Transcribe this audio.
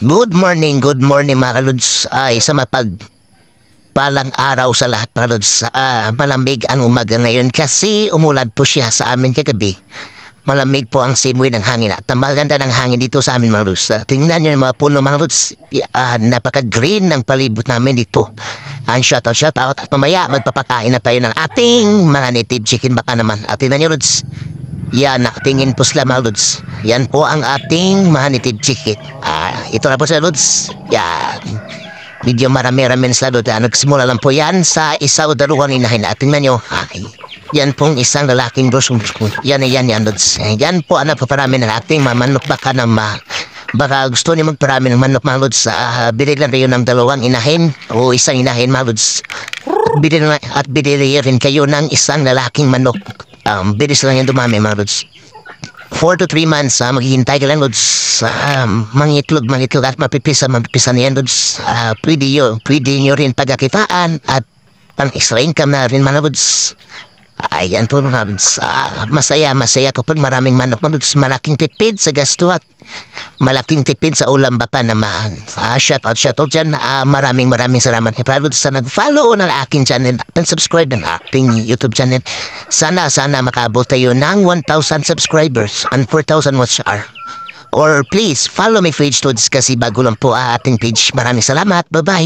Good morning mga kaluds. Ay, sa palang araw sa lahat mga kaluds. Malamig ang umaga ngayon kasi umulan po siya sa amin kagabi. Malamig po ang simoy ng hangin at maganda ng hangin dito sa amin mga kaluds. Tingnan niyo yung mga puno mga kaluds. Napaka-green ng palibot namin dito. Shout out at mamaya magpapakain na tayo ng ating mga native chicken baka naman. At tingnan niyo kaluds. Yan, nakatingin po sila mga lods. Yan po ang ating mga native chicken. Ito na po sila lods. Yan. Medyo marami-rami sila lods. Nagsimula lang po yan sa isa o dalawang inahin. At tingnan nyo. Yan pong isang lalaking bros. Yan lods. Yan po ang napaparami ng ating mga manok baka na baka gusto niyo magparami ng manok mga lods. Bili lang rin ng dalawang inahin o isang inahin mga lods. Bili rin kayo ng isang lalaking manok. Bilis lang yan dumami mga lods. 4 to 3 months, maghihintay ka lang lods. Mangitlog at mapipisa na yan lods. Pwede nyo rin pagkakitaan at pang-extra income na rin mga lods. Ayan po mga lods. Masaya kapag maraming manok mga lods. Malaking tipid sa gasto at malaking tipid sa ulam baka naman. Shout out dyan. Maraming salamat ni Lods sa nag-follow ng aking channel at subscribe ng aking YouTube channel. Sana makabot tayo ng 1,000 subscribers and 4,000 watch hour. Or please follow my page Lods kasi bago lang po ating page. Maraming salamat. Bye-bye.